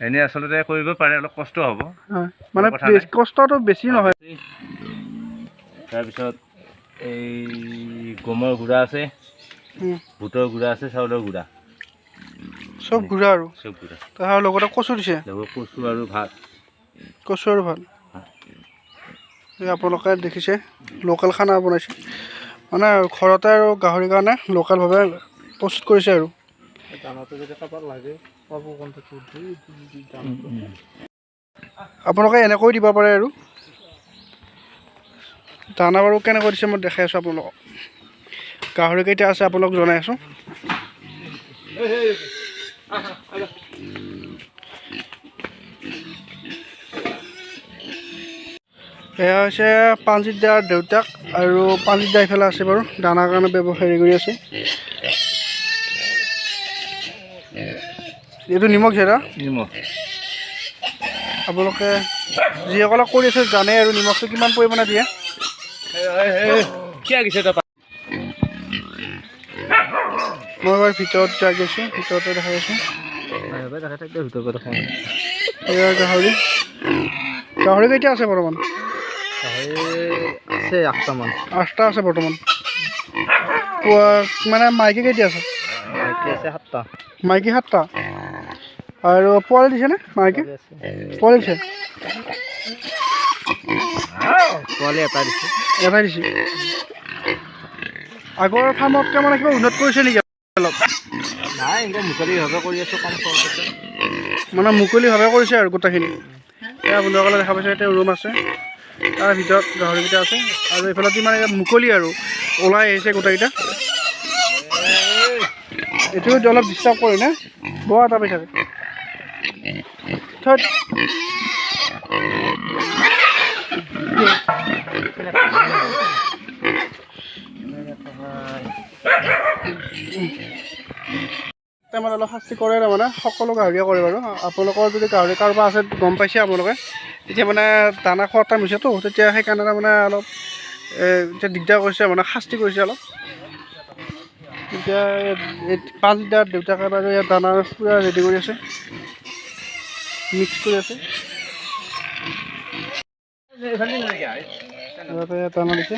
এনে আসলতে কৰিব পাৰে, অলপ কষ্ট হ'ব। মানে কষ্টটো বেছি নহয়। তাৰপিছত এই গমৰ গুড়া আছে, বুটৰ গুড়া আছে, চাউলৰ গুড়া, চব গুড়া আৰু চব গুড়া। তাৰ লগতে কচু দিছে, কচু আৰু ভাত। কচু আৰু ভাত। আপোনালোকে দেখিছে লোকেল খানা বনাইছে, মানে ঘৰতে আৰু গাহৰিৰ কাৰণে লোকেলভাৱে প্ৰস্তুত কৰিছে আৰু আপোনালোকে এনেকৈ দিব পাৰে আৰু দানা বাৰু কেনেকৈ দিছে মই দেখাই আছোঁ আপোনালোকক। গাহৰি কেইটা আছে আপোনালোকক জনাই আছোঁ। এয়া হৈছে পাঞ্জিত দাৰ দেউতাক, আৰু পাঞ্জিত দা ইফালে আছে বাৰু দানাৰ কাৰণে হেৰি কৰি আছে। এইটো নিমখ জেৰা, নিমখ আপোনালোকে যিসকলে কৰি আছে জানে আৰু নিমখটো কিমান পৰিমাণে দিয়ে। মই বাৰু ভিতৰত যাই গৈছোঁ, ভিতৰতে দেখাই আছোঁ। এয়া গাহৰি, গাহৰি কেইটা আছে বৰ্তমান? আছে 8টামান। 8টা আছে বৰ্তমান। মানে মাইকী কেইটা আছে? মাইকী আছে 7টা। মাইকী 7টা আৰু পোৱালি দিছেনে? মাইকী পোৱালি দিছে? পোৱালি এটা দিছে। এটাই দিছে। আগৰ ফাৰ্মতকৈ মানে কিবা উন্নত কৰিছে নেকি অলপ? নাই, এনেকৈ মুকলিভাৱে কৰি আছোঁ, কম খৰচতে। মানে মুকলিভাৱে কৰিছে আৰু গোটেইখিনি। এয়া বন্ধুসকলে দেখা পাইছে, এতিয়া ৰুম আছে, তাৰ ভিতৰত গাহৰিকেইটা আছে, আৰু এইফালে মানে মুকলি আৰু ওলাই আহিছে গোটেইকেইটা। এইটো অলপ ডিষ্টাৰ্ব কৰে নে? বৰ এটা পাই থাকে। মানে অলপ শাস্তি কৰে তাৰমানে, সকলো গাহৰিয়ে কৰে বাৰু। আপোনালোকৰ যদি গাহৰি কাৰোবাৰ আছে গম পাইছে আপোনালোকে, এতিয়া মানে দানা খোৱাৰ টাইম হৈছেতো, তেতিয়া সেইকাৰণে তাৰমানে অলপ এতিয়া দিগদাৰ কৰিছে, মানে শাস্তি কৰিছে অলপ। এতিয়া পাঞ্জিত দাৰ দেউতাকে বাৰু ইয়াত দানা পূৰা ৰেডি কৰি আছে, মিক্স কৰি আছে। দানা দিছে,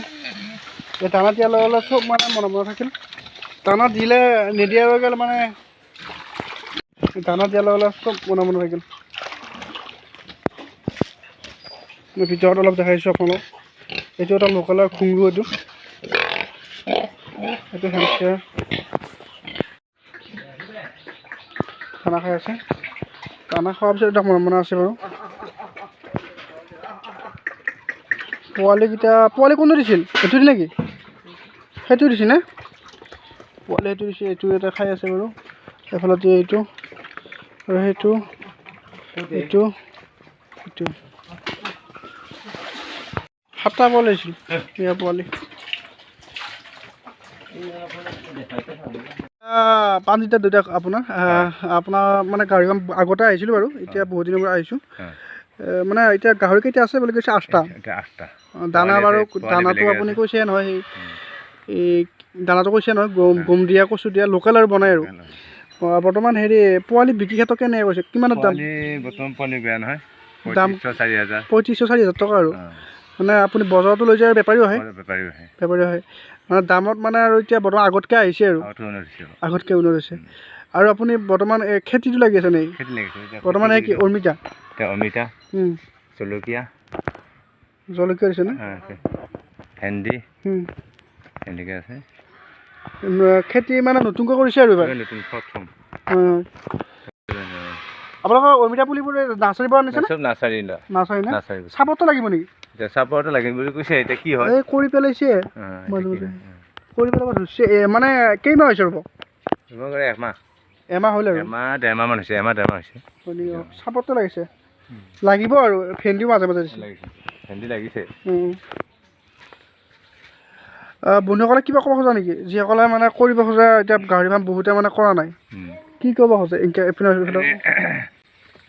এই দানা দিয়াৰ লগে লগে চব মানে মনে মনে থাকিল। দানা দিলে নিদিয়াৰ লগে মানে দানা দিয়াৰ লগে লগে চব মনে মনে থাকিল। মই ভিতৰত অলপ দেখাইছোঁ আপোনালোক। এইটো এটা লোকেলৰ ঘুংৰু, এইটো হেমচিয়াৰ খানা খাই আছে। দানা খোৱাৰ পিছত এটা মনে মনে আছে বাৰু। পোৱালিকেইটা, পোৱালি কোনটো দিছিল? এইটো নেকি? সেইটো দিছে নে? পোৱালি সেইটো দিছে, এইটো এটা খাই আছে বাৰু। এফালতে এইটো আৰু সেইটো, এইটো, এইটো 7টা পোৱালি দিছিল। এয়া পোৱালি পাঞ্জিত দাৰ দেউতাক আপোনাৰ। আপোনাৰ মানে গাহৰি কাম আগতে আহিছিলোঁ বাৰু, এতিয়া বহুত দিনৰ পৰা আহিছোঁ। মানে এতিয়া গাহৰি কেইটা আছে বুলি কৈছে? 8টা। দানা বাৰু, দানাটো আপুনি কৈছে নহয়, এই দানাটো কৈছে নহয়, গম দিয়া, কচু দিয়া, লোকেল আৰু বনাই আৰু। বৰ্তমান হেৰি পোৱালি বিক্ৰী ক্ষেত্ৰত কেনেকৈ কৈছে? কিমানত দাম? বৰ্তমান পোৱালি বেয়া নহয়, দাম 3500-4000 টকা আৰু। মানে আপুনি বজাৰতো লৈ যায়, বেপাৰীও আহে? বেপাৰীও আহে মানে দামত মানে, আৰু এতিয়া বৰ্তমান আগতকৈ আহিছে আৰু, আগতকৈ উন্নত হৈছে। আৰু আপুনি বৰ্তমান খেতিটো লাগি আছে নেকি? বৰ্তমান এই কি অমিতা? অমিতা, জলকীয়া, জলকীয়া দিছে নে? ভেন্দি, এনেকৈ আছে। খেতি মানে নতুনকৈ কৰিছে আৰু এইবাৰ? আপোনালোকৰ অমিতা পুলিবোৰ নাৰ্চাৰীৰ পৰা আনিছে? নাৰ্চাৰী নে? চাপৰটো লাগিব নেকি? চাপৰটো লাগিম বুলি কৈছে, এতিয়া কি হয়? এই কৰি পেলাইছে, কৰি পেলাব ধৰিছে। মানে কেইমাহ হৈছে ৰ'ব? এমাহ হ'ল আৰু? 1.5 মাহ হৈছে। চাপৰটো লাগিছে, লাগিব আৰু। ভেন্দিও মাজে মাজে দিছে। ভেন্দি লাগিছে। বন্ধুসকলে কিবা ক'ব খোজা নেকি? যিসকলে মানে কৰিব খোজে, এতিয়া গাহৰি ফাৰ্ম বহুতে মানে কৰা নাই, কি ক'ব খোজে?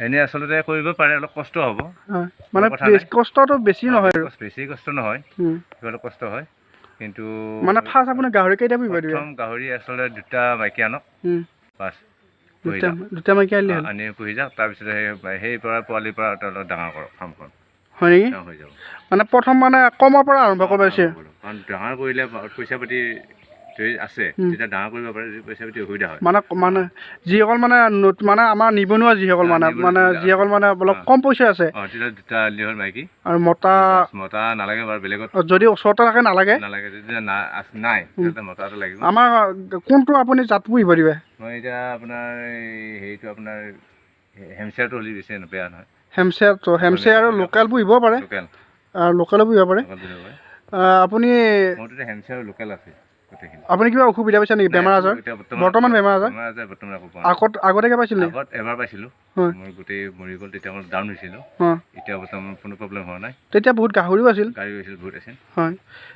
এনেই আচলতে কৰিব পাৰে, অলপ কষ্ট হ'ব। মানে কষ্টটো বেছি নহয় আৰু? বেছি কষ্ট নহয়, অলপ কষ্ট হয়। কিন্তু মানে ফাৰ্ষ্ট আপুনি গাহৰি কেইটা পুহিব? প্ৰথম গাহৰি আচলতে 2টা মাইকী আনক, বাছ দুটা মাইকী আনিলে হ'ল আনি পুহি যাওক তাৰপিছত সেই পৰা পোৱালিৰ পৰা অলপ ডাঙৰ কৰক ফাৰ্মখন হয় নেকি হৈ যাব মানে প্ৰথম মানে কমৰ পৰা আৰম্ভ কৰিব পাৰিছে কাৰণ ডাঙৰ কৰিলে পইচা পাতি আছে তেতিয়া ডাঙৰ কৰিব পাৰে যদি পইচা পাতি অসুবিধা হয় মানে যিসকল মানে মানে আমাৰ নিবনুৱা যিসকল মানে যিসকল মানে অলপ কম পইচা আছে তেতিয়া দুটা আনিলে হ'ল মাইকী আৰু মতা নালাগে বাৰু বেলেগত যদি ওচৰতে থাকে নালাগে যেতিয়া নাই তেতিয়া মতা এটা লাগিব আমাৰ কোনটো আপুনি জাত পুহিব দিবে মই এতিয়া আপোনাৰ হেৰিটো আপোনাৰ হেমচিয়াৰটো হ'লে বেছি বেয়া নহয় হেমচিয়াৰ আৰু লোকেল পুহিব পাৰে লোকেলো পুহিব পাৰে আপুনি হেমচিয়াৰ লোকেল আছে আপুনি কিবা অসুবিধা পাইছে নেকি বেমাৰ আজাৰ বৰ্তমান বেমাৰ আজাৰ আগতে কিবা পাইছিল নেকি এবাৰ পাইছিলোঁ মোৰ গোটেই মৰি গ'ল তেতিয়া মই ডাউন হৈছিলোঁ এতিয়া বৰ্তমান কোনো প্ৰব্লেম হোৱা নাই তেতিয়া বহুত গাহৰিও আছিল বহুত আছিল হয়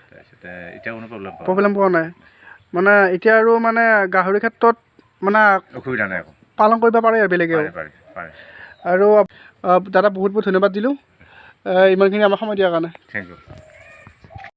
তাৰপিছতে এতিয়া কোনো প্ৰব্লেম পোৱা নাই মানে এতিয়া আৰু মানে গাহৰি ক্ষেত্ৰত মানে অসুবিধা নাই পালন কৰিব পাৰে আৰু বেলেগেও আৰু দাদা বহুত বহুত ধন্যবাদ দিলোঁ ইমানখিনি আমাৰ সময় দিয়াৰ কাৰণে থেংক ইউ